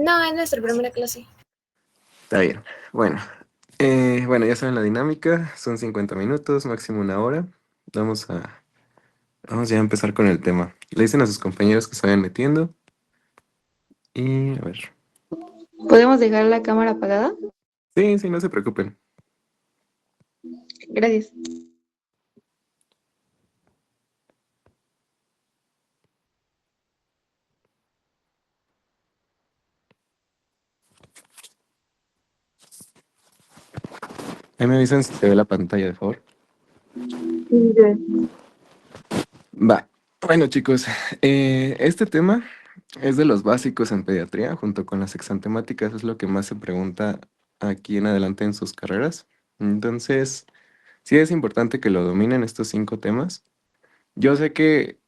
No, es nuestra primera clase. Está bien. Bueno, bueno, ya saben la dinámica. Son 50 minutos, máximo una hora. Vamos a, vamos ya a empezar con el tema. Le dicen a sus compañeros que se vayan metiendo. Y a ver. ¿Podemos dejar la cámara apagada? Sí, sí, no se preocupen. Gracias. Ahí me avisan si se ve la pantalla, de favor. Va. Bueno, chicos, este tema es de los básicos en pediatría, junto con las exantemáticas, es lo que más se pregunta aquí en adelante en sus carreras. Entonces, sí es importante que lo dominen estos 5 temas. Yo sé que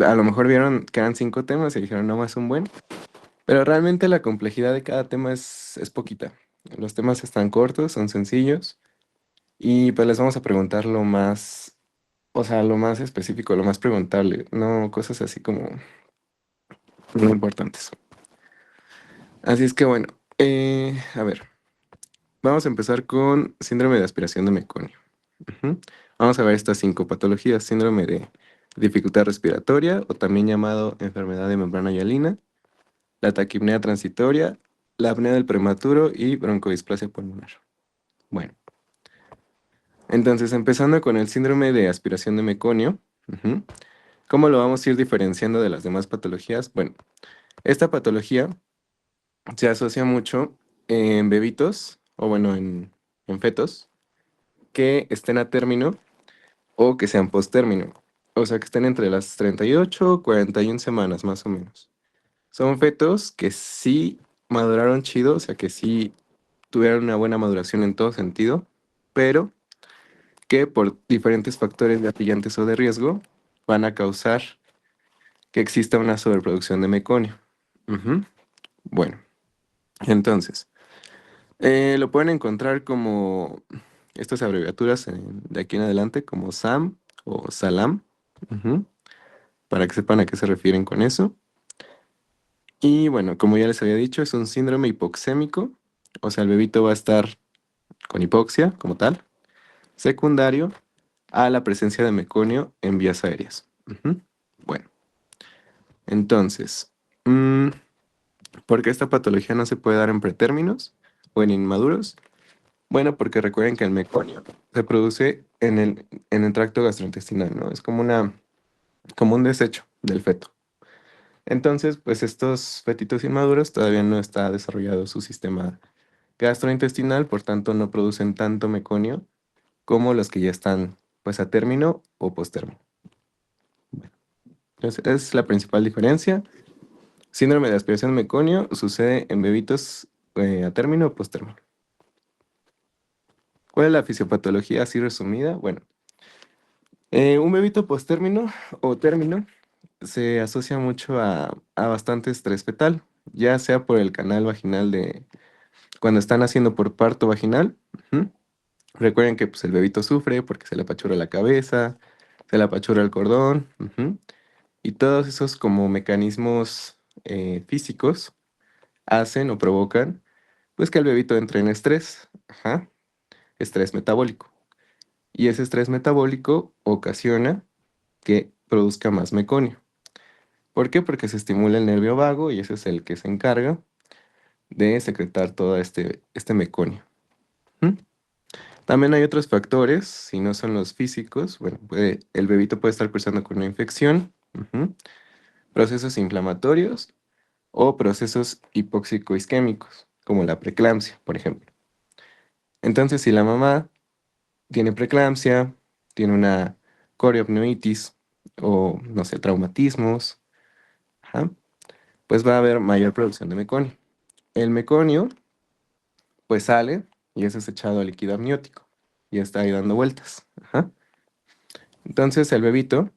a lo mejor vieron que eran 5 temas y dijeron, no, más un buen, pero realmente la complejidad de cada tema es poquita. Los temas están cortos, son sencillos, y pues les vamos a preguntar lo más, o sea, lo más específico, lo más preguntable, no cosas así como muy importantes. Así es que bueno, a ver, vamos a empezar con síndrome de aspiración de meconio. Ujú. Vamos a ver estas 5 patologías: síndrome de dificultad respiratoria, o también llamado enfermedad de membrana hialina, la taquipnea transitoria, la apnea del prematuro y broncodisplasia pulmonar. Bueno, entonces empezando con el síndrome de aspiración de meconio, ujú, ¿cómo lo vamos a ir diferenciando de las demás patologías? Bueno, esta patología se asocia mucho en bebitos, o bueno, en fetos, que estén a término o que sean post-término. O sea, que estén entre las 38 o 41 semanas, más o menos. Son fetos que sí maduraron chido, o sea, que sí tuvieron una buena maduración en todo sentido, pero que por diferentes factores gatillantes o de riesgo van a causar que exista una sobreproducción de meconio. Ujú. Bueno, entonces, lo pueden encontrar como estas abreviaturas de aquí en adelante, como SAM o SALAM, ujú, para que sepan a qué se refieren con eso. Y bueno, como ya les había dicho, es un síndrome hipoxémico, o sea, el bebito va a estar con hipoxia como tal, secundario a la presencia de meconio en vías aéreas. Ujú. Bueno, entonces, mm, ¿por qué esta patología no se puede dar en pretérminos o en inmaduros? Bueno, porque recuerden que el meconio se produce en el tracto gastrointestinal, ¿no? Es como un desecho del feto. Entonces, pues estos fetitos inmaduros todavía no está desarrollado su sistema gastrointestinal, por tanto no producen tanto meconio como los que ya están pues a término o postérmino. Entonces, es la principal diferencia. Síndrome de aspiración de meconio sucede en bebitos a término o postérmino. ¿Cuál es la fisiopatología así resumida? Bueno, un bebito postérmino o término se asocia mucho a bastante estrés fetal, ya sea por el canal vaginal de cuando están haciendo por parto vaginal. Ujú. Recuerden que pues, el bebito sufre porque se le apachurra la cabeza, se le apachurra el cordón, ujú, y todos esos como mecanismos físicos hacen o provocan pues que el bebito entre en estrés, ajá, estrés metabólico. Y ese estrés metabólico ocasiona que produzca más meconio. ¿Por qué? Porque se estimula el nervio vago y ese es el que se encarga de secretar todo este meconio. ¿Mm? También hay otros factores, si no son los físicos, bueno, el bebito puede estar cruzando con una infección, ujú, procesos inflamatorios o procesos hipóxico-isquémicos, como la preeclampsia, por ejemplo. Entonces, si la mamá tiene preeclampsia, tiene una coriopneitis o, no sé, traumatismos, ajá, pues va a haber mayor producción de meconio. El meconio, pues sale y es desechado al líquido amniótico y está ahí dando vueltas. Ajá. Entonces, el bebito,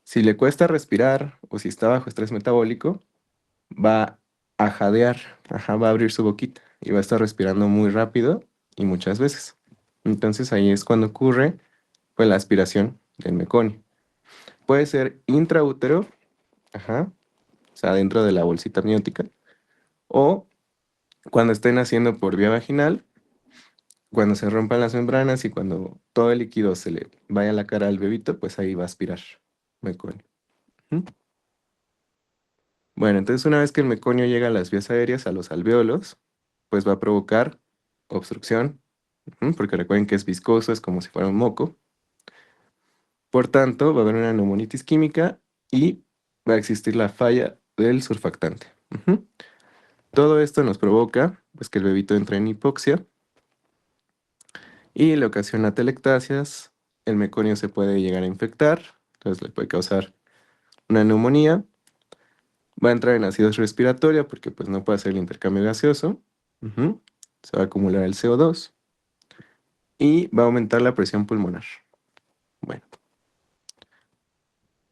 si le cuesta respirar o si está bajo estrés metabólico, va a jadear, ajá, va a abrir su boquita y va a estar respirando muy rápido y muchas veces. Entonces, ahí es cuando ocurre pues, la aspiración del meconio. Puede ser intraútero, ajá, o sea, dentro de la bolsita amniótica, O cuando estén haciendo por vía vaginal, cuando se rompan las membranas y cuando todo el líquido se le vaya a la cara al bebito, pues ahí va a aspirar meconio. Ujú. Bueno, entonces una vez que el meconio llega a las vías aéreas, a los alvéolos, pues va a provocar obstrucción, porque recuerden que es viscoso, es como si fuera un moco. Por tanto, va a haber una neumonitis química y va a existir la falla del surfactante. Ujú. Todo esto nos provoca pues, que el bebito entre en hipoxia y le ocasiona telectasias. El meconio se puede llegar a infectar, entonces le puede causar una neumonía. Va a entrar en acidosis respiratoria porque pues, no puede hacer el intercambio gaseoso. Ujú. Se va a acumular el CO2 y va a aumentar la presión pulmonar. Bueno,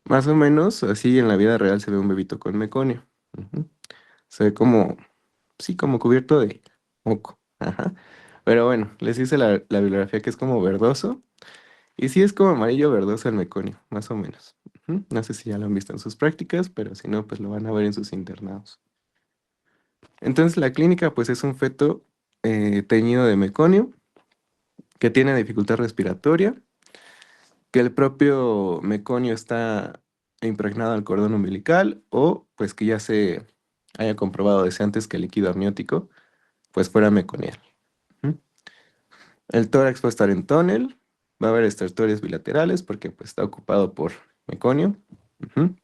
más o menos así en la vida real se ve un bebito con meconio. Ujú. Se ve como, sí, como cubierto de moco. Ajá. Pero bueno, les hice la bibliografía que es como verdoso. Y sí es como amarillo verdoso el meconio, más o menos. Ujú. No sé si ya lo han visto en sus prácticas, pero si no, pues lo van a ver en sus internados. Entonces la clínica pues es un feto teñido de meconio que tiene dificultad respiratoria, que el propio meconio está impregnado al cordón umbilical o pues que ya se haya comprobado desde antes que el líquido amniótico pues fuera meconial. Ujú. El tórax va a estar en tónel, va a haber estertores bilaterales porque pues está ocupado por meconio. Ujú.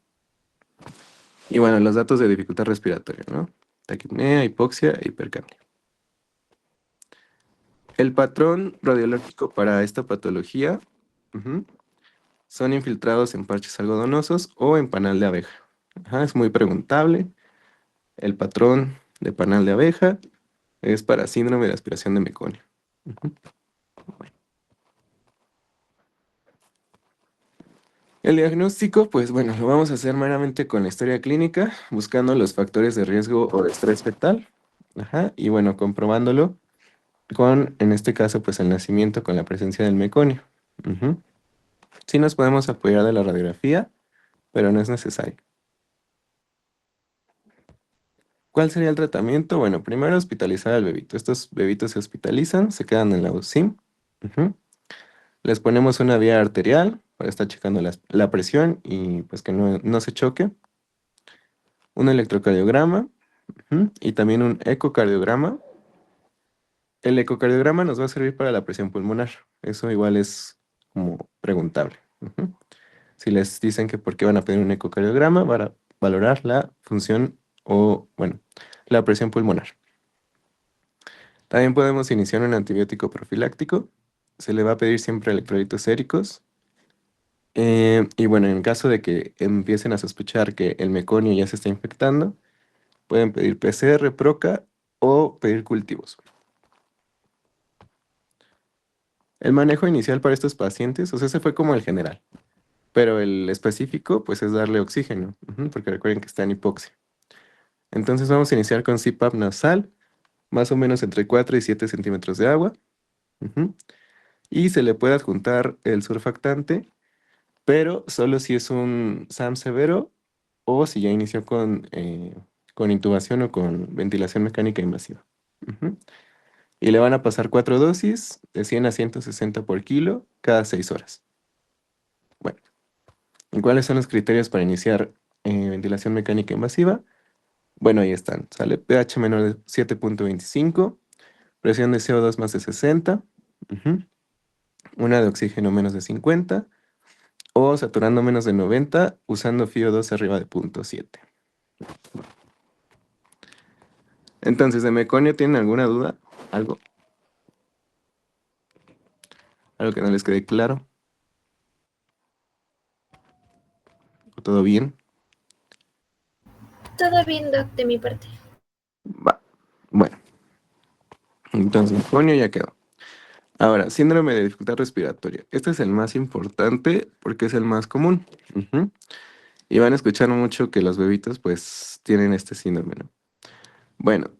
Y bueno, los datos de dificultad respiratoria, ¿no? Taquipnea, hipoxia e hipercapnia. El patrón radiológico para esta patología ujú, son infiltrados en parches algodonosos o en panal de abeja. Ajá, es muy preguntable. El patrón de panal de abeja es para síndrome de aspiración de meconio. Ujú. El diagnóstico, pues bueno, lo vamos a hacer meramente con la historia clínica, buscando los factores de riesgo o de estrés fetal. Ajá, y bueno, comprobándolo con, en este caso, pues el nacimiento con la presencia del meconio. Ujú. Sí nos podemos apoyar de la radiografía, pero no es necesario. ¿Cuál sería el tratamiento? Bueno, primero hospitalizar al bebito. Estos bebitos se hospitalizan, se quedan en la UCI. Ujú. Les ponemos una vía arterial para estar checando la presión y pues que no se choque. Un electrocardiograma y también un ecocardiograma. El ecocardiograma nos va a servir para la presión pulmonar. Eso igual es como preguntable. Ujú. Si les dicen que por qué van a pedir un ecocardiograma, para valorar la función o, bueno, la presión pulmonar. También podemos iniciar un antibiótico profiláctico. Se le va a pedir siempre electrolitos séricos. Y bueno, en caso de que empiecen a sospechar que el meconio ya se está infectando, pueden pedir PCR, PROCA o pedir cultivos. El manejo inicial para estos pacientes, o sea, ese fue como el general, pero el específico, pues es darle oxígeno, porque recuerden que está en hipoxia. Entonces vamos a iniciar con CPAP nasal, más o menos entre 4 y 7 centímetros de agua, y se le puede adjuntar el surfactante, pero solo si es un SAM severo o si ya inició con intubación o con ventilación mecánica invasiva. Ujú. Y le van a pasar 4 dosis de 100 a 160 por kilo cada 6 horas. Bueno, ¿y cuáles son los criterios para iniciar ventilación mecánica invasiva? Bueno, ahí están. Sale pH menor de 7.25, presión de CO2 más de 60, ujú, una de oxígeno menos de 50 o saturando menos de 90 usando FiO2 arriba de 0.7. Entonces, ¿de meconio tienen alguna duda? ¿Algo? ¿Algo que no les quede claro? ¿O todo bien? Todo bien, Doc, de mi parte. Va. Bueno, entonces meconio ya quedó. Ahora, síndrome de dificultad respiratoria. Este es el más importante porque es el más común. Ujú. Y van a escuchar mucho que los bebitos pues tienen este síndrome, ¿no? Bueno,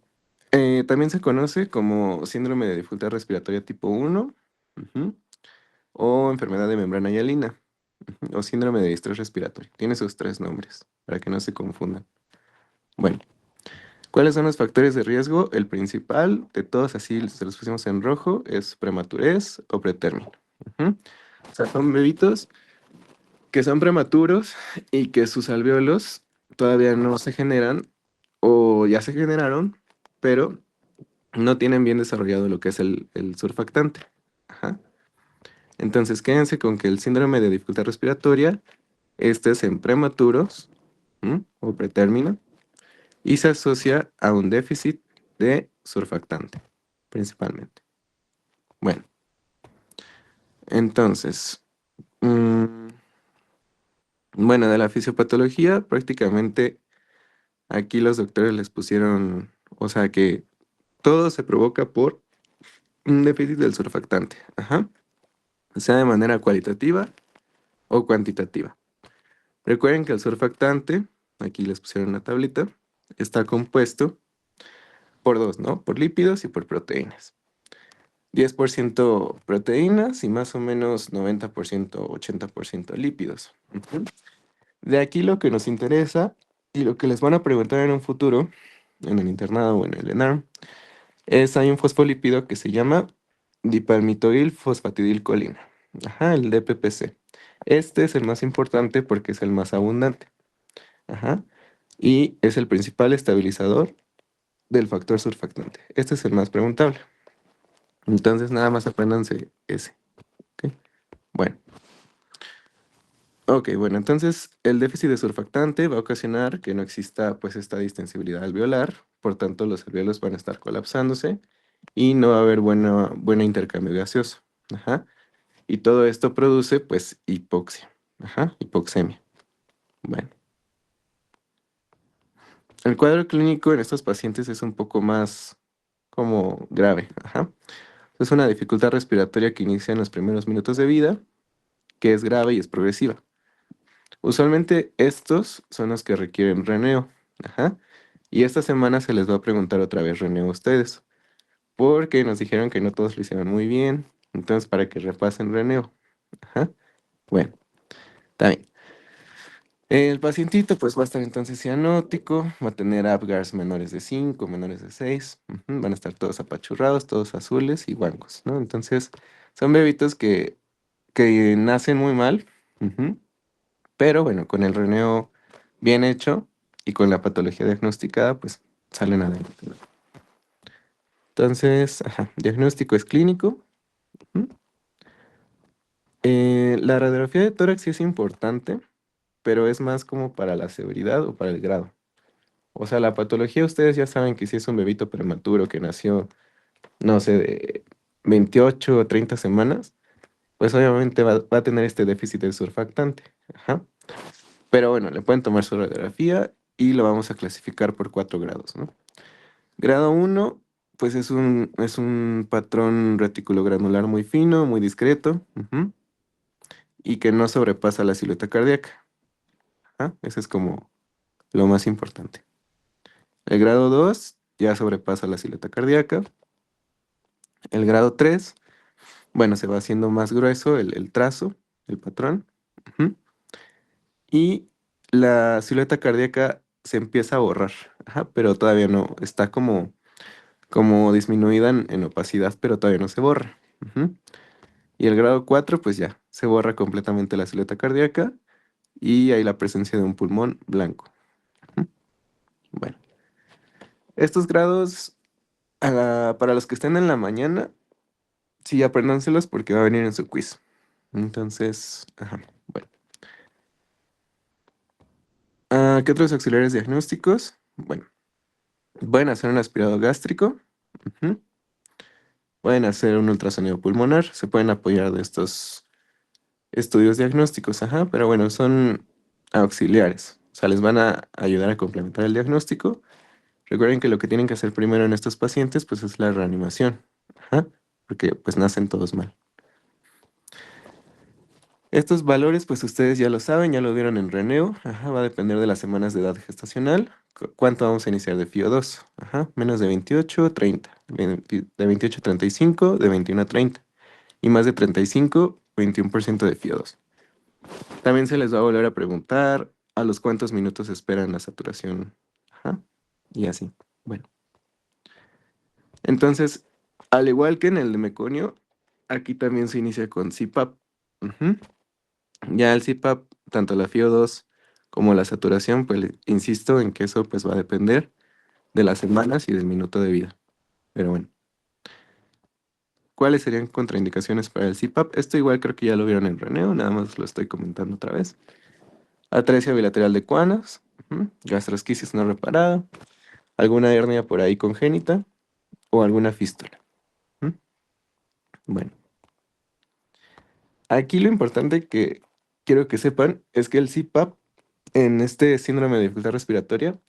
también se conoce como síndrome de dificultad respiratoria tipo 1 ujú, o enfermedad de membrana hialina o síndrome de distrés respiratorio. Tiene sus tres nombres para que no se confundan. Bueno, ¿Cuáles son los factores de riesgo? El principal de todos, así se los pusimos en rojo, es prematurez o pretérmino. Ujú. O sea, son bebitos que son prematuros y que sus alvéolos todavía no se generan o ya se generaron, pero no tienen bien desarrollado lo que es el surfactante. Ajá. Entonces, quédense con que el síndrome de dificultad respiratoria, este es en prematuros, o pretérmino, y se asocia a un déficit de surfactante, principalmente. Bueno, entonces, mm, bueno, de la fisiopatología, prácticamente aquí los doctores les pusieron, o sea, que todo se provoca por un déficit del surfactante, ajá, sea de manera cualitativa o cuantitativa. Recuerden que el surfactante, aquí les pusieron una tablita, está compuesto por dos, ¿no? Por lípidos y por proteínas. 10% proteínas y más o menos 90%, 80% lípidos. Ujú. De aquí lo que nos interesa y lo que les van a preguntar en un futuro, en el internado o en el ENARM, es hay un fosfolípido que se llama dipalmitoil fosfatidilcolina. Ajá, el DPPC. Este es el más importante porque es el más abundante. Ajá. Y es el principal estabilizador del factor surfactante. Este es el más preguntable. Entonces nada más apréndanse ese. ¿Ok? Bueno. Ok, bueno, entonces el déficit de surfactante va a ocasionar que no exista pues esta distensibilidad alveolar, por tanto los alvéolos van a estar colapsándose y no va a haber buena intercambio gaseoso. Ajá. Y todo esto produce pues hipoxia. Ajá, hipoxemia. Bueno, el cuadro clínico en estos pacientes es un poco más como grave. Ajá. Es una dificultad respiratoria que inicia en los primeros minutos de vida, que es grave y es progresiva. Usualmente estos son los que requieren reneo. Ajá. Y esta semana se les va a preguntar otra vez reneo a ustedes, porque nos dijeron que no todos lo hicieron muy bien, entonces para que repasen reneo. Ajá. Bueno, está bien. El pacientito pues va a estar entonces cianótico, va a tener Apgars menores de 5, menores de 6, van a estar todos apachurrados, todos azules y guangos, ¿no? Entonces son bebitos que nacen muy mal, ujú, pero bueno, con el reneo bien hecho y con la patología diagnosticada, pues salen adelante, ¿no? Entonces, ajá, diagnóstico es clínico. Ujú. La radiografía de tórax sí es importante, pero es más como para la severidad o para el grado. O sea, la patología ustedes ya saben que si es un bebito prematuro que nació, no sé, de 28 o 30 semanas, pues obviamente va a tener este déficit de surfactante. Ajá. Pero bueno, le pueden tomar su radiografía y lo vamos a clasificar por 4 grados, ¿no? Grado 1, pues es un patrón reticulogranular muy fino, muy discreto, y que no sobrepasa la silueta cardíaca. Ajá. Ese es como lo más importante. El grado 2 ya sobrepasa la silueta cardíaca. El grado 3, bueno, se va haciendo más grueso el trazo, el patrón. Ujú. Y la silueta cardíaca se empieza a borrar, ajá, pero todavía no, está como disminuida en opacidad, pero todavía no se borra. Ujú. Y el grado 4, pues ya, se borra completamente la silueta cardíaca y hay la presencia de un pulmón blanco. Ujú. Bueno, estos grados, para los que estén en la mañana, sí, apréndanselos porque va a venir en su quiz. Entonces, ajá, bueno. ¿Qué otros auxiliares diagnósticos? Bueno, pueden hacer un aspirado gástrico, ujú, pueden hacer un ultrasonido pulmonar, se pueden apoyar de estos estudios diagnósticos, ajá, pero bueno, son auxiliares. O sea, les van a ayudar a complementar el diagnóstico. Recuerden que lo que tienen que hacer primero en estos pacientes, pues es la reanimación, ajá, porque pues nacen todos mal. Estos valores, pues ustedes ya lo saben, ya lo vieron en Reneo. Ajá, va a depender de las semanas de edad gestacional. ¿Cuánto vamos a iniciar de FIO2? Ajá, menos de 28, 30. De 28 a 35, de 21 a 30. Y más de 35, 21% de FIO2. También se les va a volver a preguntar a los cuántos minutos esperan la saturación. Ajá, y así. Bueno, entonces, al igual que en el de meconio, aquí también se inicia con CPAP. Ujú. Ya el CPAP, tanto la FiO2 como la saturación, pues insisto en que eso pues va a depender de las semanas y del minuto de vida. Pero bueno, ¿cuáles serían contraindicaciones para el CPAP? Esto igual creo que ya lo vieron en Reneo, nada más lo estoy comentando otra vez. Atresia bilateral de Coanas, gastrosquisis no reparada, alguna hernia por ahí congénita o alguna fístula. Ujú. Bueno, aquí lo importante que quiero que sepan es que el CPAP en este síndrome de dificultad respiratoria,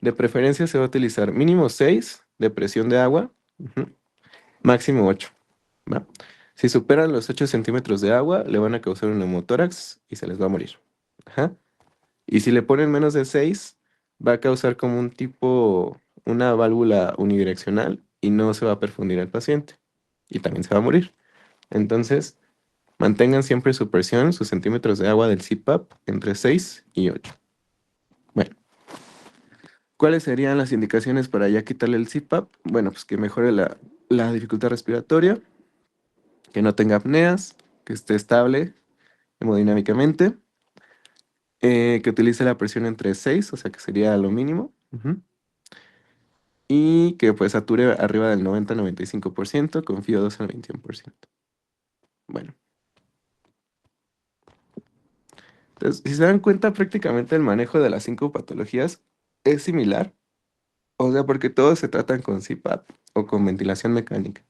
de preferencia se va a utilizar mínimo 6 de presión de agua, máximo 8. ¿Va? Si superan los 8 centímetros de agua, le van a causar un neumotórax y se les va a morir. Ajá. Y si le ponen menos de 6, va a causar como un tipo, una válvula unidireccional y no se va a perfundir al paciente. Y también se va a morir. Entonces, mantengan siempre su presión, sus centímetros de agua del CPAP entre 6 y 8. Bueno, ¿cuáles serían las indicaciones para ya quitarle el CPAP? Bueno, pues que mejore la dificultad respiratoria, que no tenga apneas, que esté estable hemodinámicamente, que utilice la presión entre 6, o sea que sería lo mínimo, y que pues sature arriba del 90-95%, con FiO2 al 21%. Bueno, entonces si se dan cuenta prácticamente el manejo de las 5 patologías es similar, o sea, porque todos se tratan con CPAP o con ventilación mecánica.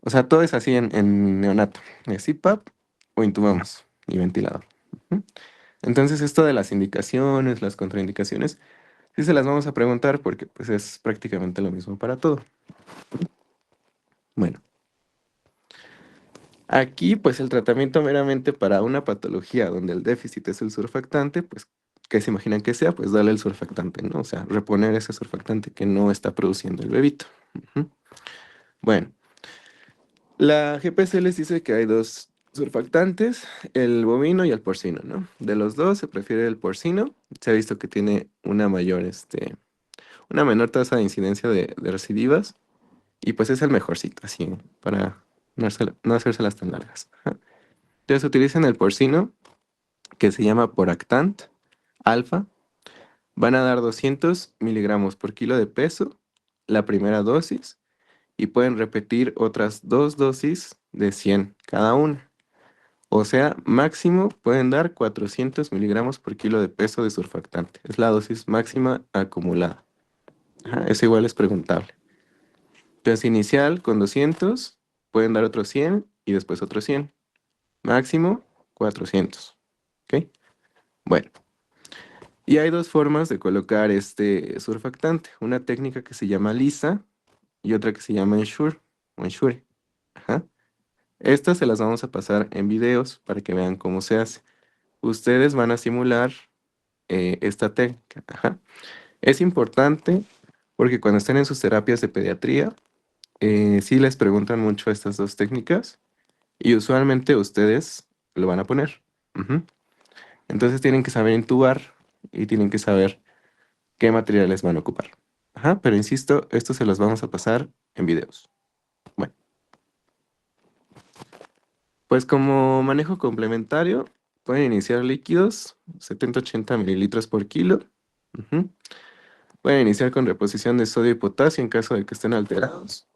O sea, todo es así en neonato, CPAP o intubamos y ventilador. Ujú. Entonces esto de las indicaciones, las contraindicaciones, sí se las vamos a preguntar porque pues es prácticamente lo mismo para todo. Bueno, aquí pues el tratamiento meramente para una patología donde el déficit es el surfactante, pues ¿qué se imaginan que sea? Pues darle el surfactante, ¿no? O sea, reponer ese surfactante que no está produciendo el bebito. Ujú. Bueno, la GPC les dice que hay dos surfactantes, el bovino y el porcino, ¿no? De los dos se prefiere el porcino. Se ha visto que tiene una mayor, una menor tasa de incidencia de recidivas y pues es el mejorcito, así, para no hacérselas tan largas. Ajá. Entonces utilizan el porcino, que se llama Poractant alfa. Van a dar 200 miligramos por kilo de peso la primera dosis y pueden repetir otras 2 dosis de 100 cada una. O sea, máximo pueden dar 400 miligramos por kilo de peso de surfactante. Es la dosis máxima acumulada. Ajá, eso igual es preguntable. Entonces, inicial con 200, pueden dar otros 100 y después otros 100. Máximo 400. ¿Ok? Bueno, y hay dos formas de colocar este surfactante. Una técnica que se llama lisa y otra que se llama ensure o ensure. Ajá. Estas se las vamos a pasar en videos para que vean cómo se hace. Ustedes van a simular esta técnica. Ajá. Es importante porque cuando estén en sus terapias de pediatría, sí les preguntan mucho estas dos técnicas y usualmente ustedes lo van a poner. Ujú. Entonces tienen que saber intubar y tienen que saber qué materiales van a ocupar. Ajá, pero insisto, esto se los vamos a pasar en videos. Bueno, pues como manejo complementario, pueden iniciar líquidos, 70-80 mililitros por kilo. Ujú. Pueden iniciar con reposición de sodio y potasio en caso de que estén alterados.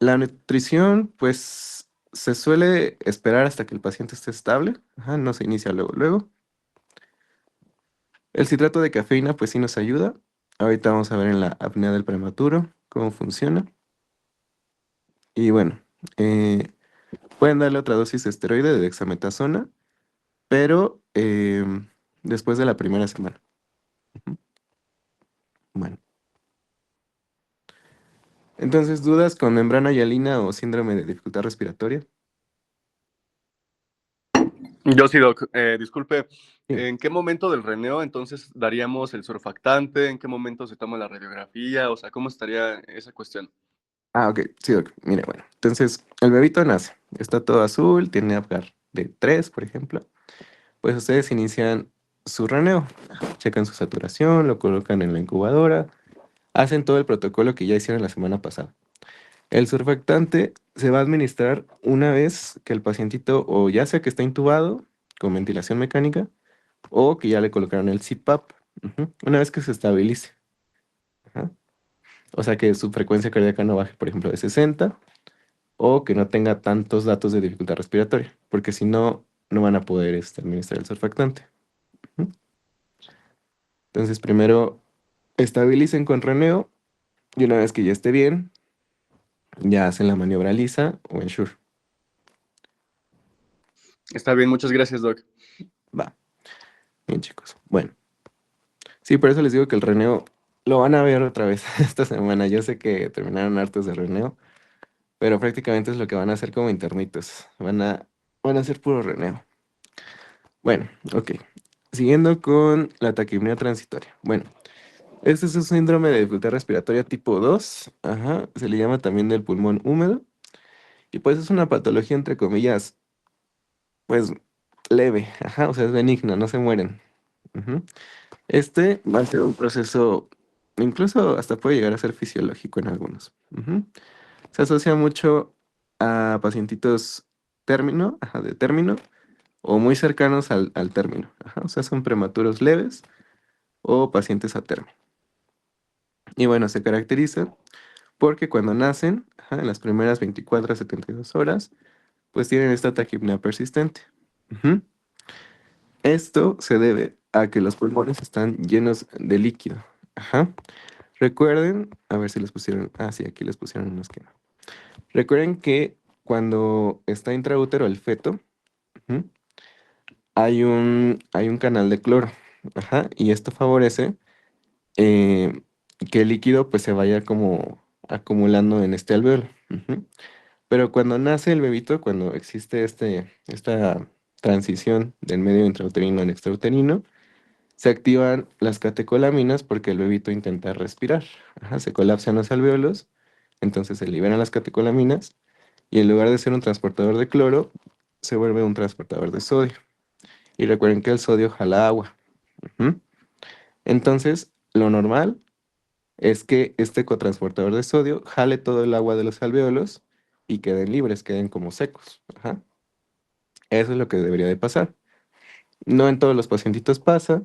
La nutrición, pues se suele esperar hasta que el paciente esté estable. Ajá, no se inicia luego, luego. El citrato de cafeína, pues sí nos ayuda. Ahorita vamos a ver en la apnea del prematuro cómo funciona. Y bueno, pueden darle otra dosis de esteroide de dexametasona, pero después de la primera semana. Ujú. Bueno, entonces, ¿dudas con membrana hialina o síndrome de dificultad respiratoria? Yo sí, Doc. Disculpe, Sí. ¿en qué momento del reneo entonces daríamos el surfactante? ¿En qué momento se toma la radiografía? O sea, ¿cómo estaría esa cuestión? Ah, ok, sí, doc. Mire, bueno, entonces el bebito nace, está todo azul, tiene Apgar de 3, por ejemplo. Pues ustedes inician su reneo, checan su saturación, lo colocan en la incubadora, hacen todo el protocolo que ya hicieron la semana pasada. El surfactante se va a administrar una vez que el pacientito o ya sea que está intubado con ventilación mecánica o que ya le colocaron el CPAP, una vez que se estabilice. Ajá. O sea que su frecuencia cardíaca no baje, por ejemplo, de 60 o que no tenga tantos datos de dificultad respiratoria, porque si no, no van a poder administrar el surfactante. Ujú. Entonces, primero estabilicen con Reneo y una vez que ya esté bien, ya hacen la maniobra lisa o Ensure. Está bien, muchas gracias, Doc. Va. Bien, chicos. Bueno. Sí, por eso les digo que el Reneo lo van a ver otra vez esta semana. Yo sé que terminaron hartos de Reneo, pero prácticamente es lo que van a hacer como internitos. Van a hacer puro Reneo. Bueno, ok. Siguiendo con la taquipnea transitoria. Bueno, este es un síndrome de dificultad respiratoria tipo 2. Ajá, se le llama también del pulmón húmedo. Y pues es una patología, entre comillas, pues leve. Ajá, o sea, es benigna, no se mueren. Ujú. Este va a ser un proceso, incluso hasta puede llegar a ser fisiológico en algunos. Ujú. Se asocia mucho a pacientitos término, ajá, de término, o muy cercanos al término. Ajá, o sea, son prematuros leves o pacientes a término. Y bueno, se caracteriza porque cuando nacen, ajá, en las primeras 24 a 72 horas, pues tienen esta taquipnea persistente. Ujú. Esto se debe a que los pulmones están llenos de líquido. Ajá. Recuerden, a ver si les pusieron, sí, aquí les pusieron un esquema. Recuerden que cuando está intraútero el feto, ujú, hay un canal de cloro, ajá, y esto favorece eh, que el líquido pues se vaya como acumulando en este alveolo. Ujú. Pero cuando nace el bebito, cuando existe esta transición del medio intrauterino al extrauterino, se activan las catecolaminas porque el bebito intenta respirar. Ajá, se colapsan los alvéolos, entonces se liberan las catecolaminas y en lugar de ser un transportador de cloro, se vuelve un transportador de sodio. Y recuerden que el sodio jala agua. Ujú. Entonces, lo normal es que este cotransportador de sodio jale todo el agua de los alvéolos y queden libres, queden como secos. Ajá. Eso es lo que debería de pasar. No en todos los pacientitos pasa,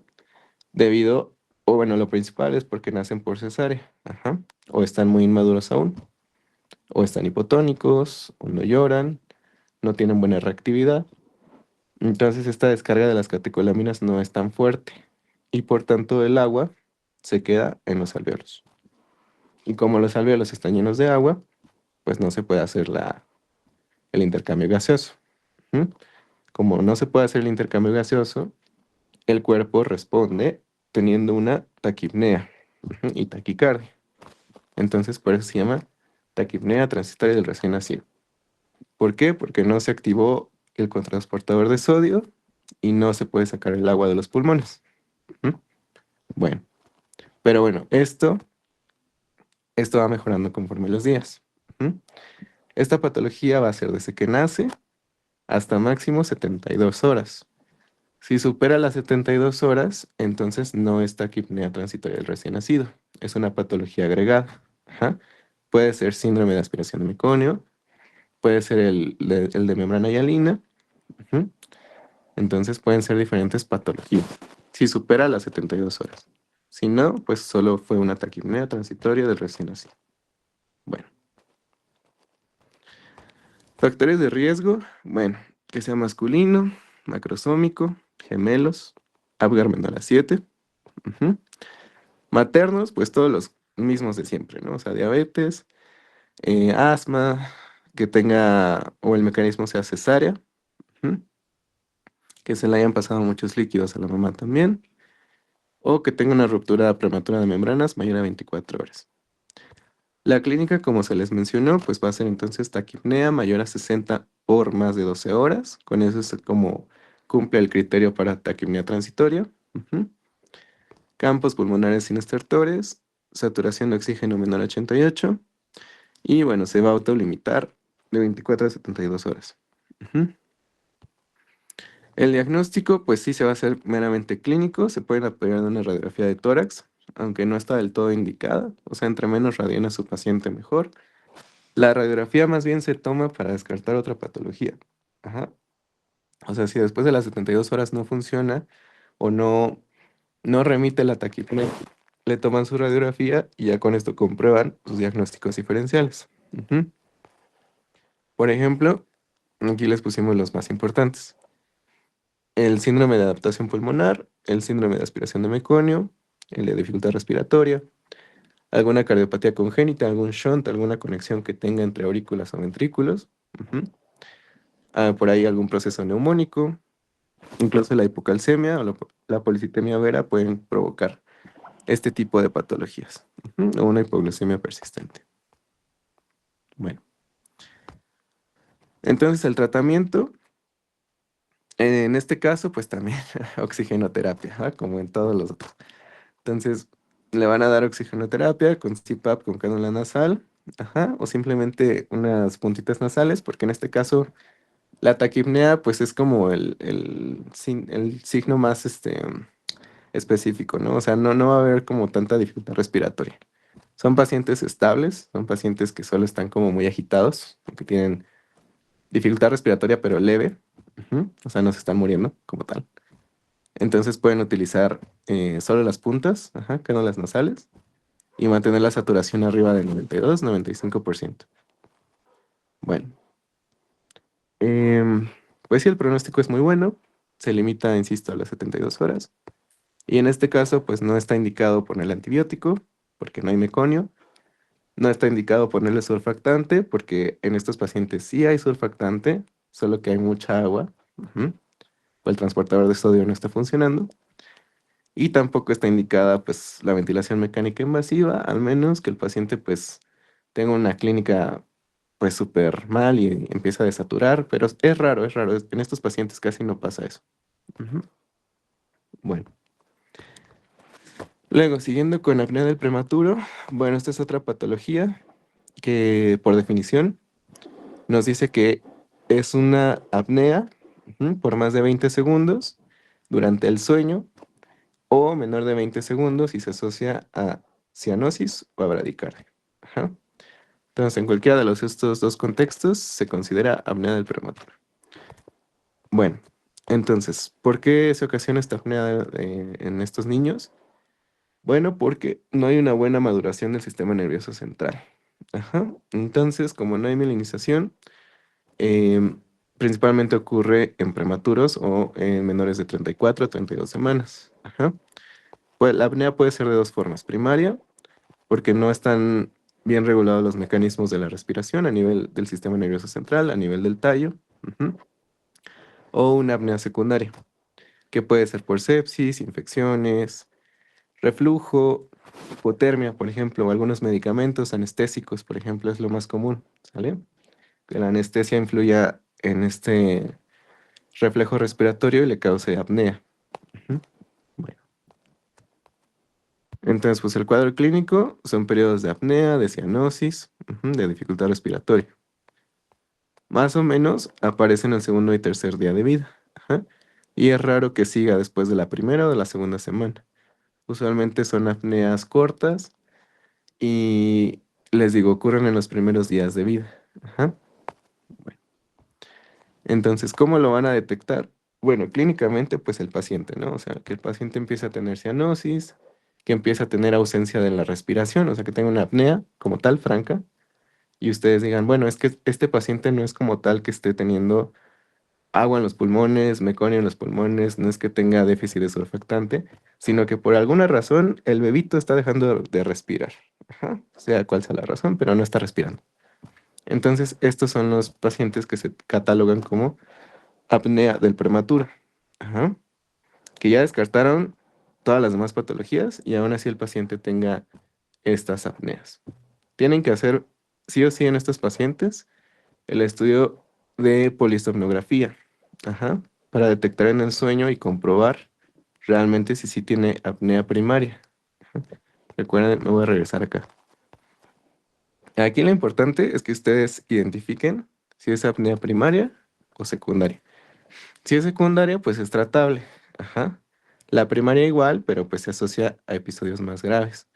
debido, o bueno, lo principal es porque nacen por cesárea, ajá, o están muy inmaduros aún, o están hipotónicos, o no lloran, no tienen buena reactividad. Entonces esta descarga de las catecolaminas no es tan fuerte y por tanto el agua se queda en los alvéolos. Y como los alvéolos están llenos de agua, pues no se puede hacer el intercambio gaseoso. ¿Mm? Como no se puede hacer el intercambio gaseoso, el cuerpo responde teniendo una taquipnea y taquicardia. Entonces, por eso se llama taquipnea transitoria del recién nacido. ¿Por qué? Porque no se activó el cotransportador de sodio y no se puede sacar el agua de los pulmones. Ujú. Bueno, pero bueno, esto va mejorando conforme los días. Ujú. Esta patología va a ser desde que nace hasta máximo 72 horas. Si supera las 72 horas, entonces no es taquipnea transitoria del recién nacido. Es una patología agregada. Ajá. Puede ser síndrome de aspiración de meconio, puede ser el de membrana hialina. Ujú. Entonces pueden ser diferentes patologías. Si supera las 72 horas. Si no, pues solo fue una taquipnea transitoria del recién nacido. Bueno. Factores de riesgo, bueno, que sea masculino, macrosómico, gemelos, Apgar menor a 7. Ujú. Maternos, pues todos los mismos de siempre, ¿no? O sea, diabetes, asma, que tenga, o el mecanismo sea cesárea, ujú, que se le hayan pasado muchos líquidos a la mamá también, o que tenga una ruptura prematura de membranas mayor a 24 horas. La clínica, como se les mencionó, pues va a ser entonces taquipnea mayor a 60 por más de 12 horas. Con eso es como cumple el criterio para taquipnea transitoria. Ujú. Campos pulmonares sin estertores, saturación de oxígeno menor a 88. Y bueno, se va a autolimitar de 24 a 72 horas. Ujú. El diagnóstico, pues sí se va a hacer meramente clínico. Se pueden apoyar de una radiografía de tórax. aunque no está del todo indicada. O sea, entre menos radiana su paciente, mejor. La radiografía más bien se toma para descartar otra patología. Ajá. O sea, si después de las 72 horas no funciona o no remite la taquipnea, le toman su radiografía y ya con esto comprueban sus diagnósticos diferenciales. Ujú. Por ejemplo, aquí les pusimos los más importantes. El síndrome de adaptación pulmonar, el síndrome de aspiración de meconio, el de dificultad respiratoria, alguna cardiopatía congénita, algún shunt, alguna conexión que tenga entre aurículas o ventrículos. Ujú. Por ahí algún proceso neumónico, incluso la hipocalcemia o la policitemia vera pueden provocar este tipo de patologías. Ujú. O una hipoglucemia persistente. Bueno, entonces el tratamiento, en este caso, pues también oxigenoterapia, ¿ah? Como en todos los otros. Entonces, le van a dar oxigenoterapia con CPAP con cánula nasal, ajá, o simplemente unas puntitas nasales, porque en este caso la taquipnea pues es como el signo más específico, ¿no? O sea, no va a haber como tanta dificultad respiratoria. Son pacientes estables, son pacientes que solo están como muy agitados, que tienen dificultad respiratoria pero leve, ujú, o sea, no se están muriendo como tal. Entonces pueden utilizar solo las puntas, ajá, cánulas nasales, y mantener la saturación arriba del 92-95%. Bueno, em, pues sí, el pronóstico es muy bueno, se limita, insisto, a las 72 horas, y en este caso, pues no está indicado ponerle antibiótico, porque no hay meconio, no está indicado ponerle surfactante, porque en estos pacientes sí hay surfactante, solo que hay mucha agua, ujú, o el transportador de sodio no está funcionando. Y tampoco está indicada pues la ventilación mecánica invasiva, al menos que el paciente pues tenga una clínica pues súper mal y empieza a desaturar, pero es raro, es raro. En estos pacientes casi no pasa eso. Ujú. Bueno, luego siguiendo con apnea del prematuro, bueno, esta es otra patología que por definición nos dice que es una apnea, ujú, por más de 20 segundos durante el sueño o menor de 20 segundos y se asocia a cianosis o a bradicardia. Ajá. Entonces, en cualquiera de estos dos contextos se considera apnea del prematuro. Bueno, entonces, ¿por qué se ocasiona esta apnea en estos niños? Bueno, porque no hay una buena maduración del sistema nervioso central. Ajá. Entonces, como no hay mielinización, em, principalmente ocurre en prematuros o en menores de 34 a 32 semanas. Ajá. Pues la apnea puede ser de dos formas. Primaria, porque no están bien regulados los mecanismos de la respiración a nivel del sistema nervioso central, a nivel del tallo, ujú, o una apnea secundaria, que puede ser por sepsis, infecciones, reflujo, hipotermia, por ejemplo, o algunos medicamentos anestésicos, por ejemplo, es lo más común, ¿sale? Que la anestesia influya en este reflejo respiratorio y le cause apnea. Ujú. Bueno, entonces, pues el cuadro clínico son periodos de apnea, de cianosis, ujú, de dificultad respiratoria. Más o menos aparece en el segundo y tercer día de vida. Ajá. Y es raro que siga después de la primera o de la segunda semana. Usualmente son apneas cortas y les digo, ocurren en los primeros días de vida. Ajá. Bueno, entonces, ¿cómo lo van a detectar? Bueno, clínicamente, pues el paciente, ¿no? O sea, que el paciente empiece a tener cianosis, que empiece a tener ausencia de la respiración, o sea, que tenga una apnea como tal, franca, y ustedes digan, bueno, es que este paciente no es como tal que esté teniendo agua en los pulmones, meconio en los pulmones, no es que tenga déficit de surfactante, sino que por alguna razón el bebito está dejando de respirar. Ajá, sea cual sea la razón, pero no está respirando. Entonces, estos son los pacientes que se catalogan como apnea del prematuro. Ajá, que ya descartaron todas las demás patologías y aún así el paciente tenga estas apneas. Tienen que hacer sí o sí en estos pacientes el estudio de polisomnografía, ajá, para detectar en el sueño y comprobar realmente si sí tiene apnea primaria. Ajá. Recuerden, me voy a regresar acá. Aquí lo importante es que ustedes identifiquen si es apnea primaria o secundaria. Si es secundaria, pues es tratable. Ajá. La primaria igual, pero pues se asocia a episodios más graves.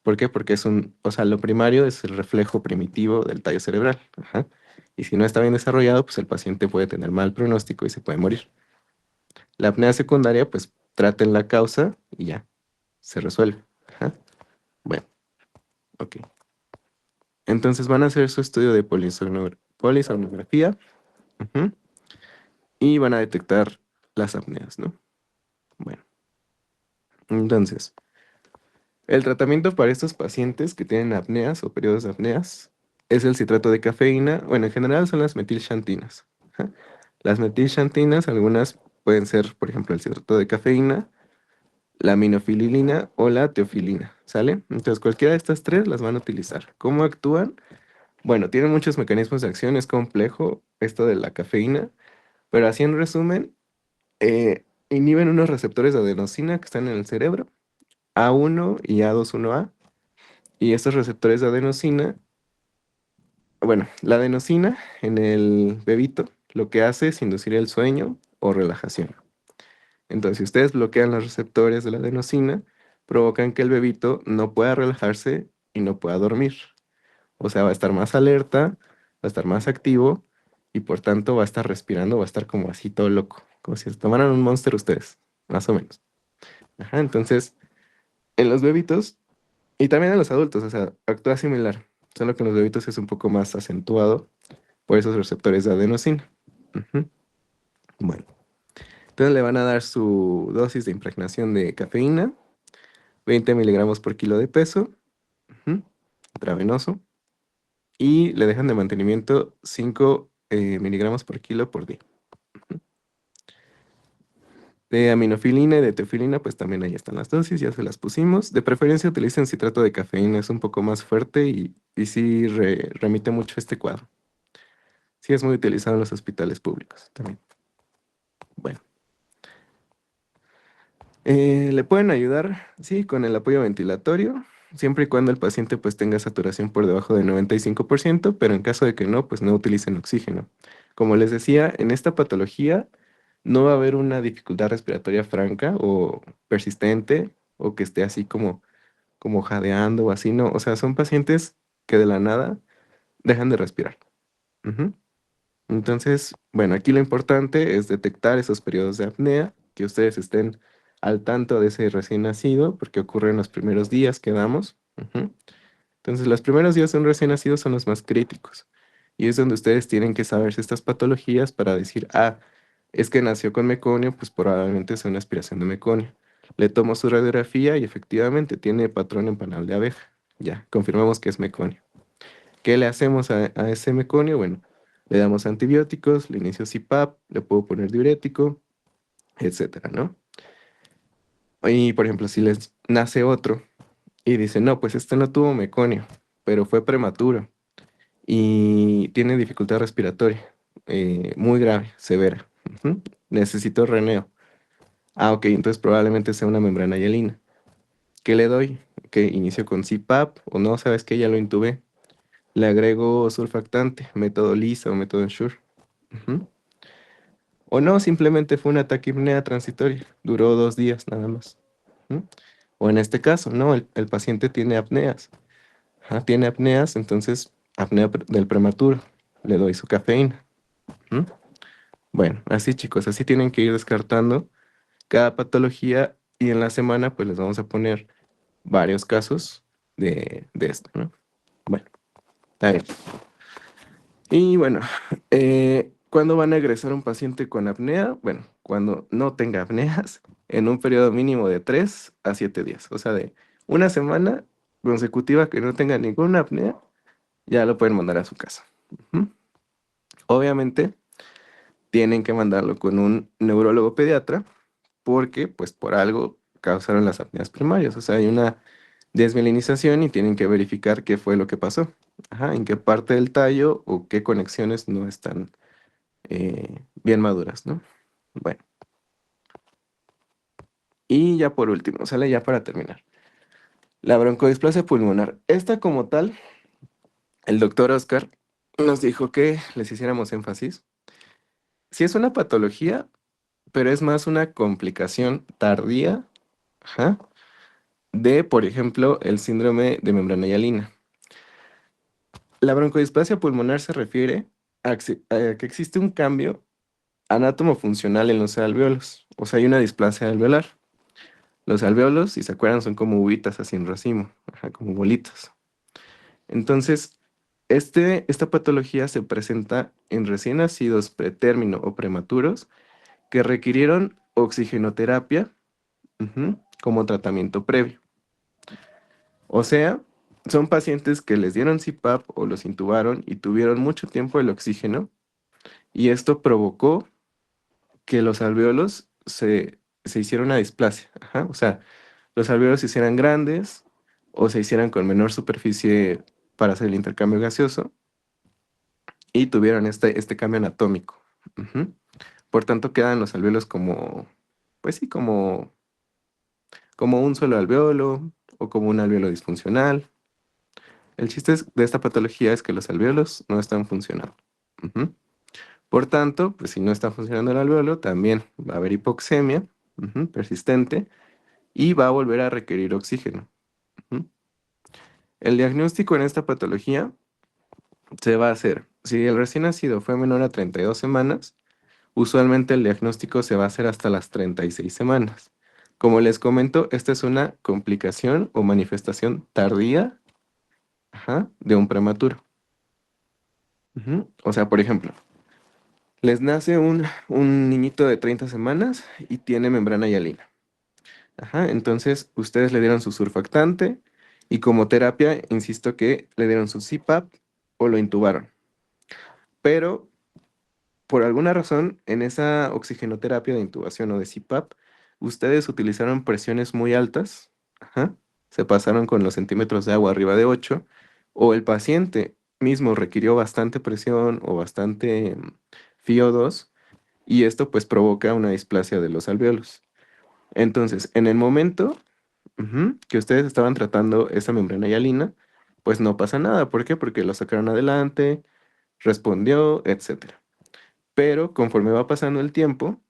¿Por qué? Porque o sea, lo primario es el reflejo primitivo del tallo cerebral. Ajá. Y si no está bien desarrollado, pues el paciente puede tener mal pronóstico y se puede morir. La apnea secundaria, pues traten la causa y ya, se resuelve. Ajá. Bueno, ok. Entonces van a hacer su estudio de polisomnografía, ujú, y van a detectar las apneas, ¿no? Bueno, entonces, el tratamiento para estos pacientes que tienen apneas o periodos de apneas es el citrato de cafeína. Bueno, en general son las metilxantinas. Ajá. Las metilxantinas, algunas pueden ser, por ejemplo, el citrato de cafeína, la minofililina o la teofilina, ¿sale? Entonces, cualquiera de estas tres las van a utilizar. ¿Cómo actúan? Bueno, tienen muchos mecanismos de acción, es complejo esto de la cafeína, pero así en resumen, inhiben unos receptores de adenosina que están en el cerebro, A1 y A21A, y estos receptores de adenosina, bueno, la adenosina en el bebito lo que hace es inducir el sueño o relajación. Entonces, si ustedes bloquean los receptores de la adenosina, provocan que el bebito no pueda relajarse y no pueda dormir. O sea, va a estar más alerta, va a estar más activo y por tanto va a estar respirando, va a estar como así todo loco, como si se tomaran un Monster ustedes, más o menos. Ajá, entonces, en los bebitos y también en los adultos, o sea, actúa similar, solo que en los bebitos es un poco más acentuado por esos receptores de adenosina. Ujú. Bueno, entonces le van a dar su dosis de impregnación de cafeína, 20 miligramos por kilo de peso, ujú, intravenoso, y le dejan de mantenimiento 5 miligramos por kilo por día. De aminofilina y de teofilina, pues también ahí están las dosis, ya se las pusimos. De preferencia utilicen citrato de cafeína, es un poco más fuerte y sí remite mucho este cuadro. Sí es muy utilizado en los hospitales públicos también. Bueno, le pueden ayudar, sí, con el apoyo ventilatorio, siempre y cuando el paciente pues tenga saturación por debajo de 95%, pero en caso de que no, pues no utilicen oxígeno. Como les decía, en esta patología no va a haber una dificultad respiratoria franca o persistente o que esté así como jadeando o así, no. O sea, son pacientes que de la nada dejan de respirar. Ujú. Entonces, bueno, aquí lo importante es detectar esos periodos de apnea, que ustedes estén al tanto de ese recién nacido, porque ocurre en los primeros días que damos. Ujú. Entonces, los primeros días de un recién nacido son los más críticos. Y es donde ustedes tienen que saberse estas patologías para decir, ah, es que nació con meconio, pues probablemente sea una aspiración de meconio. Le tomo su radiografía y efectivamente tiene patrón en panal de abeja. Ya, confirmamos que es meconio. ¿Qué le hacemos a ese meconio? Bueno, le damos antibióticos, le inicio CPAP, le puedo poner diurético, etcétera, ¿no? Y por ejemplo, si les nace otro y dice, no, pues este no tuvo meconio, pero fue prematuro y tiene dificultad respiratoria, muy grave, severa. Ujú. Necesito reneo. Ah, ok, entonces probablemente sea una membrana hialina. ¿Qué le doy? Que inicio con CPAP o no, ¿sabes qué? Ya lo intubé. Le agrego surfactante, método LISA o método Ensure. Ujú. O no, simplemente fue una taquipnea transitoria, duró 2 días nada más. Ujú. O en este caso, no, el paciente tiene apneas. Ajá, tiene apneas, entonces apnea del prematuro. Le doy su cafeína. Ujú. Bueno, así chicos, así tienen que ir descartando cada patología y en la semana pues les vamos a poner varios casos de esto, ¿no? Bueno, está bien. Y bueno, ¿cuándo van a egresar un paciente con apnea? Bueno, cuando no tenga apneas en un periodo mínimo de 3 a 7 días. O sea, de una semana consecutiva que no tenga ninguna apnea, ya lo pueden mandar a su casa. Ujú. Obviamente, tienen que mandarlo con un neurólogo pediatra porque, pues, por algo causaron las apneas primarias. O sea, hay una desmielinización y tienen que verificar qué fue lo que pasó. Ajá, en qué parte del tallo o qué conexiones no están bien maduras, ¿no? Bueno, y ya por último, sale ya para terminar. La broncodisplasia pulmonar. Esta como tal, el doctor Oscar nos dijo que les hiciéramos énfasis. Si es una patología, pero es más una complicación tardía, ajá, de, por ejemplo, el síndrome de membrana hialina. La broncodisplasia pulmonar se refiere a que existe un cambio anátomo-funcional en los alvéolos, o sea, hay una displasia alveolar. Los alvéolos, si se acuerdan, son como uvitas así en racimo, ajá, como bolitas. Entonces, esta patología se presenta en recién nacidos pretérmino o prematuros que requirieron oxigenoterapia, como tratamiento previo. O sea, son pacientes que les dieron CPAP o los intubaron y tuvieron mucho tiempo el oxígeno, y esto provocó que los alvéolos se hiciera una displasia. Ajá. O sea, los alvéolos se hicieran grandes o se hicieran con menor superficie para hacer el intercambio gaseoso y tuvieron este cambio anatómico. Ujú. Por tanto, quedan los alvéolos como, pues sí, como un solo alvéolo o como un alvéolo disfuncional. El chiste de esta patología es que los alvéolos no están funcionando. Ujú. Por tanto, pues si no está funcionando el alvéolo, también va a haber hipoxemia, persistente, y va a volver a requerir oxígeno. Ujú. El diagnóstico en esta patología se va a hacer, si el recién nacido fue menor a 32 semanas, usualmente el diagnóstico se va a hacer hasta las 36 semanas. Como les comento, esta es una complicación o manifestación tardía, ajá, de un prematuro. Ujú. O sea, por ejemplo, les nace un niñito de 30 semanas y tiene membrana hialina. Ajá, entonces ustedes le dieron su surfactante y como terapia, insisto que le dieron su CPAP o lo intubaron. Pero por alguna razón, en esa oxigenoterapia de intubación o de CPAP, ustedes utilizaron presiones muy altas, ajá, se pasaron con los centímetros de agua arriba de 8, o el paciente mismo requirió bastante presión o bastante FiO2, y esto pues provoca una displasia de los alvéolos. Entonces, en el momento que ustedes estaban tratando esa membrana hialina, pues no pasa nada. ¿Por qué? Porque lo sacaron adelante, respondió, etcétera. Pero conforme va pasando el tiempo,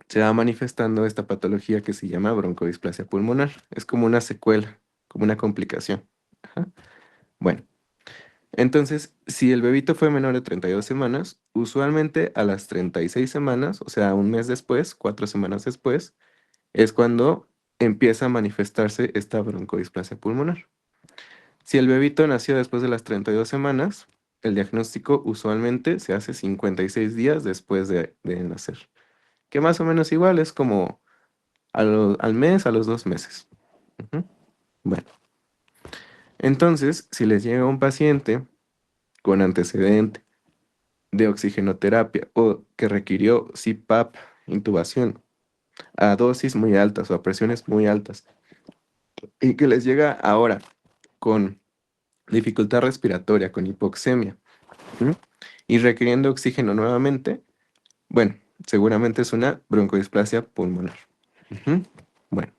se va manifestando esta patología que se llama broncodisplasia pulmonar. Es como una secuela, como una complicación. Ajá. Bueno, entonces, si el bebito fue menor de 32 semanas, usualmente a las 36 semanas, o sea, un mes después, 4 semanas después, es cuando empieza a manifestarse esta broncodisplasia pulmonar. Si el bebito nació después de las 32 semanas, el diagnóstico usualmente se hace 56 días después de nacer, que más o menos igual es como al mes, a los 2 meses. Ujú. Bueno, entonces, si les llega un paciente con antecedente de oxigenoterapia o que requirió CPAP, intubación, a dosis muy altas o a presiones muy altas, y que les llega ahora con dificultad respiratoria, con hipoxemia, ¿sí? Y requiriendo oxígeno nuevamente, bueno, seguramente es una broncodisplasia pulmonar. Ujú. Bueno,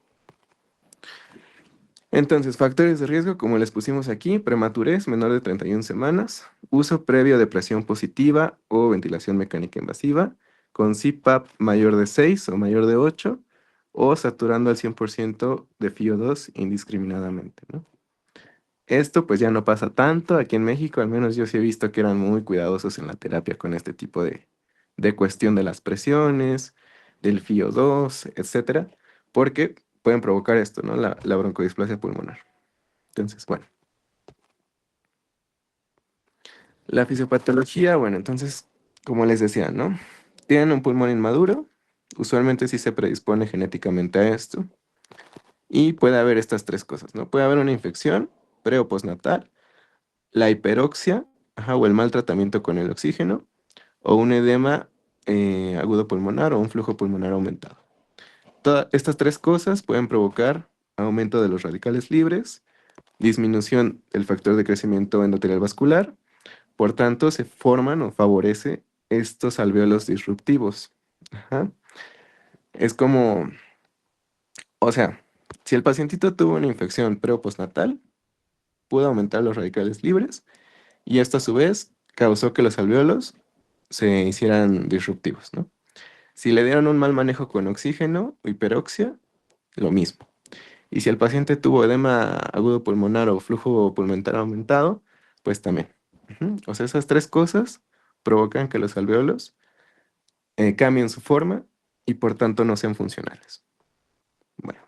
entonces, factores de riesgo, como les pusimos aquí: prematurez menor de 31 semanas, uso previo de presión positiva o ventilación mecánica invasiva, con CPAP mayor de 6 o mayor de 8, o saturando al 100% de FiO2 indiscriminadamente, ¿no? Esto pues ya no pasa tanto aquí en México, al menos yo sí he visto que eran muy cuidadosos en la terapia con este tipo de cuestión de las presiones, del FiO2, etcétera, porque pueden provocar esto, ¿no? La broncodisplasia pulmonar. Entonces, bueno. La fisiopatología, bueno, entonces, como les decía, ¿no? Tienen un pulmón inmaduro, usualmente sí se predispone genéticamente a esto, y puede haber estas tres cosas, ¿no? Puede haber una infección pre o postnatal, la hiperoxia, ajá, o el mal tratamiento con el oxígeno, o un edema agudo pulmonar o un flujo pulmonar aumentado. Todas estas tres cosas pueden provocar aumento de los radicales libres, disminución del factor de crecimiento endotelial vascular, por tanto se forman o favorece estos alvéolos disruptivos. Ajá. Es como, o sea, si el pacientito tuvo una infección pre o postnatal, pudo aumentar los radicales libres, y esto a su vez causó que los alvéolos se hicieran disruptivos, ¿no? Si le dieron un mal manejo con oxígeno o hiperoxia, lo mismo. Y si el paciente tuvo edema agudo pulmonar o flujo pulmonar aumentado, pues también. O sea, esas tres cosas provocan que los alvéolos cambien su forma y por tanto no sean funcionales. Bueno,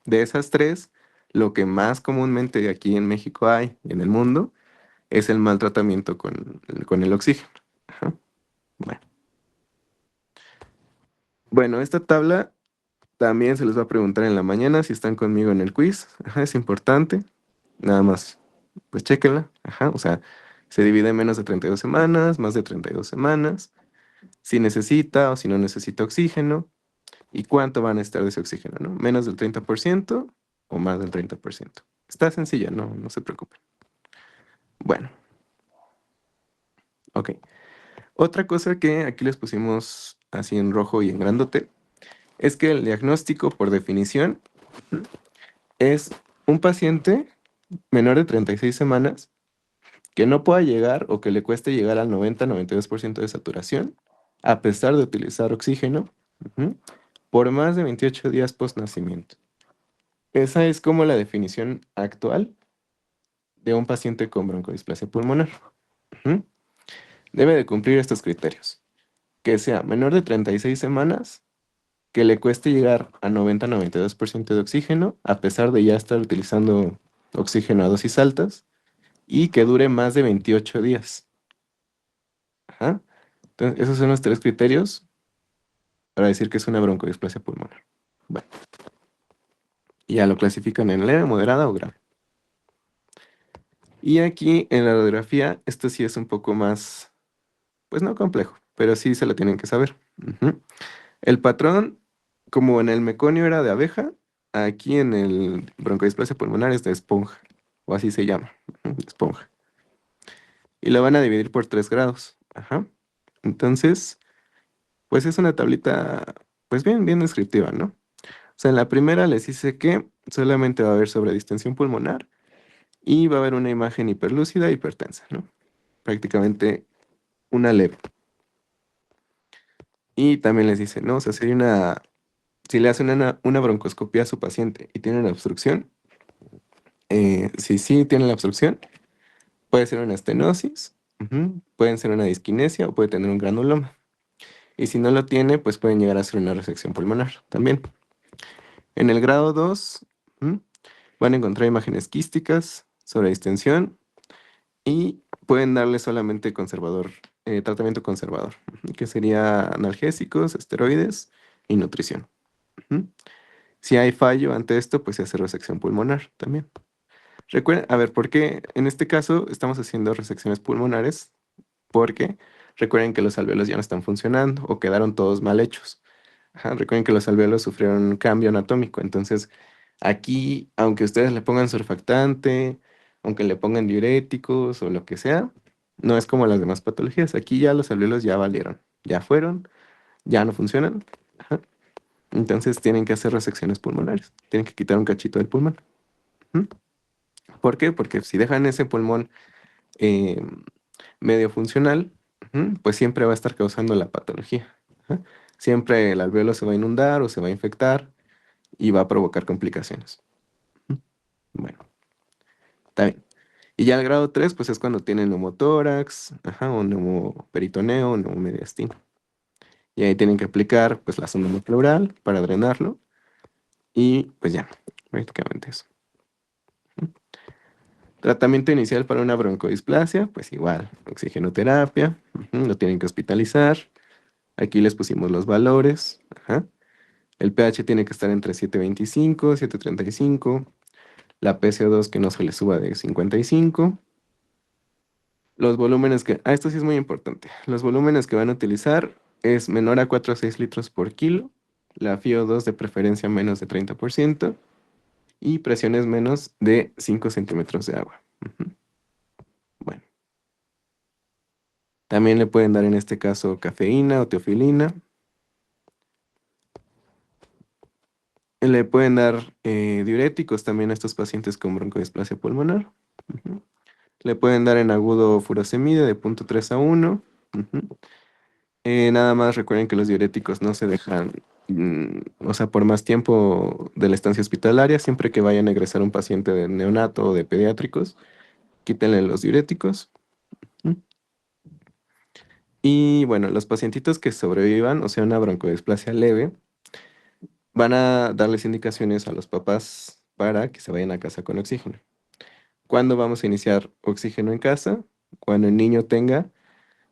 de esas tres, lo que más comúnmente aquí en México hay y en el mundo es el mal tratamiento con el oxígeno. Ajá. Bueno. Bueno, esta tabla también se les va a preguntar en la mañana si están conmigo en el quiz. Ajá, es importante. Nada más, pues chéquenla. Ajá, o sea, se divide en menos de 32 semanas, más de 32 semanas, si necesita o si no necesita oxígeno, y cuánto van a estar de ese oxígeno, ¿no? Menos del 30% o más del 30%. Está sencilla, no se preocupen. Bueno, ok. Otra cosa que aquí les pusimos así en rojo y en grandote es que el diagnóstico, por definición, es un paciente menor de 36 semanas que no pueda llegar o que le cueste llegar al 90-92% de saturación, a pesar de utilizar oxígeno, por más de 28 días post nacimiento. Esa es como la definición actual de un paciente con broncodisplasia pulmonar. Debe de cumplir estos criterios: que sea menor de 36 semanas, que le cueste llegar a 90-92% de oxígeno, a pesar de ya estar utilizando oxígeno a dosis altas, y que dure más de 28 días. Ajá. Entonces, esos son los tres criterios para decir que es una broncodisplasia pulmonar. Bueno, y ya lo clasifican en leve, moderada o grave. Y aquí en la radiografía, esto sí es un poco más, pues no complejo, pero sí se lo tienen que saber. El patrón, como en el meconio era de abeja, aquí en el broncodisplasia pulmonar es de esponja, o así se llama, esponja. Y lo van a dividir por 3 grados. Ajá. Entonces, pues es una tablita, pues bien descriptiva, ¿no? O sea, en la primera les dice que solamente va a haber sobredistensión pulmonar y va a haber una imagen hiperlúcida, hipertensa, ¿no? Prácticamente una leve. Y también les dice, ¿no? O sea, si le hacen una broncoscopía a su paciente y tiene una obstrucción, si sí tiene la obstrucción, puede ser una estenosis, puede ser una disquinesia o puede tener un granuloma. Y si no lo tiene, pues pueden llegar a ser una resección pulmonar también. En el grado 2, van a encontrar imágenes quísticas sobre distensión y pueden darle solamente tratamiento conservador, que sería analgésicos, esteroides y nutrición. Si hay fallo ante esto, pues se hace resección pulmonar también. Recuerden, a ver, ¿por qué en este caso estamos haciendo resecciones pulmonares? Porque recuerden que los alvéolos ya no están funcionando o quedaron todos mal hechos. Ajá, recuerden que los alvéolos sufrieron un cambio anatómico. Entonces, aquí, aunque ustedes le pongan surfactante, aunque le pongan diuréticos o lo que sea, no es como las demás patologías. Aquí ya los alvéolos ya valieron, ya fueron, ya no funcionan. Ajá. Entonces tienen que hacer resecciones pulmonares. Tienen que quitar un cachito del pulmón. ¿Por qué? Porque si dejan ese pulmón eh, medio funcional, pues siempre va a estar causando la patología. Ajá. Siempre el alvéolo se va a inundar o se va a infectar y va a provocar complicaciones. Bueno, está bien. Y ya el grado 3, pues es cuando tienen neumotórax, o neumoperitoneo, o neumomediastino. Y ahí tienen que aplicar pues la sonda pleural para drenarlo. Y pues ya, prácticamente eso. Tratamiento inicial para una broncodisplasia, pues igual, oxigenoterapia, lo tienen que hospitalizar. Aquí les pusimos los valores. Ajá. El pH tiene que estar entre 7.25, 7.35. La PCO2 que no se le suba de 55. Los volúmenes esto sí es muy importante. Los volúmenes que van a utilizar es menor a 4 a 6 litros por kilo. La FiO2 de preferencia menos de 30%. Y presiones menos de 5 centímetros de agua. Bueno. También le pueden dar en este caso cafeína o teofilina. Le pueden dar diuréticos también a estos pacientes con broncodisplasia pulmonar. Le pueden dar en agudo furosemide de 0.3 a 1. Nada más recuerden que los diuréticos no se dejan, o sea, por más tiempo de la estancia hospitalaria, siempre que vayan a egresar un paciente de neonato o de pediátricos, quítenle los diuréticos. ¿Mm? Y bueno, los pacientitos que sobrevivan, o sea, una broncodisplasia leve, van a darles indicaciones a los papás para que se vayan a casa con oxígeno. ¿Cuándo vamos a iniciar oxígeno en casa? Cuando el niño tenga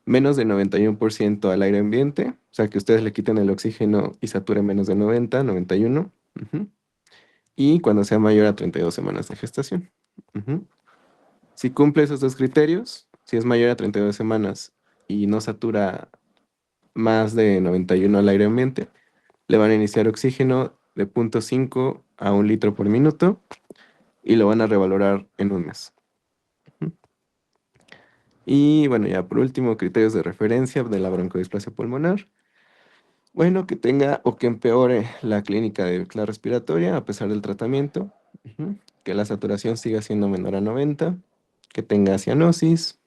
menos de 91% al aire ambiente, o sea, que ustedes le quiten el oxígeno y saturen menos de 90, 91. Ujú. Y cuando sea mayor a 32 semanas de gestación. Ujú. Si cumple esos dos criterios, si es mayor a 32 semanas y no satura más de 91 al aire ambiente, le van a iniciar oxígeno de 0.5 a 1 litro por minuto y lo van a revalorar en un mes. Ujú. Y bueno, ya por último, criterios de referencia de la broncodisplasia pulmonar. Bueno, que tenga o que empeore la clínica de la respiratoria a pesar del tratamiento. Ujú. Que la saturación siga siendo menor a 90. Que tenga cianosis,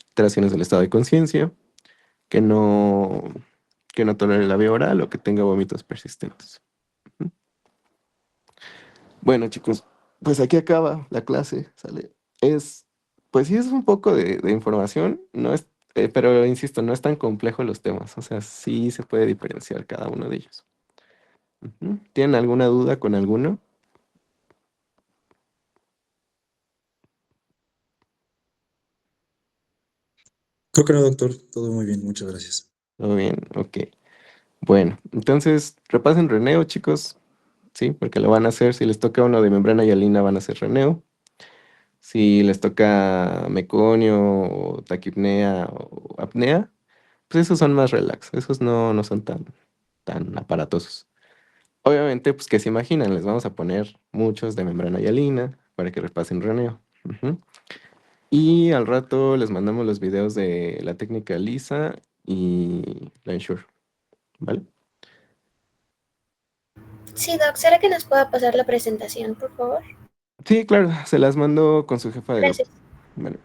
alteraciones del estado de conciencia. Que no, que no tolere la vía oral o que tenga vómitos persistentes. Ujú. Bueno, chicos, pues aquí acaba la clase, ¿sale? Pues sí es un poco de información, no es, pero insisto, no es tan complejo los temas, o sea, sí se puede diferenciar cada uno de ellos. Ujú. ¿Tienen alguna duda con alguno? Creo que no, doctor. Todo muy bien, muchas gracias. Todo bien, ok. Bueno, entonces repasen Reneo, chicos, sí, porque lo van a hacer. Si les toca uno de membrana hialina, van a hacer Reneo. Si les toca meconio, o taquipnea o apnea, pues esos son más relax, esos no son tan aparatosos. Obviamente, pues que se imaginan, les vamos a poner muchos de membrana hialina para que repasen Reneo. Ujú. Y al rato les mandamos los videos de la técnica lisa y la Ensure, ¿vale? Sí, Doc, ¿será que nos pueda pasar la presentación, por favor? Sí, claro, se las mando con su jefa de grupo. Gracias. Bueno.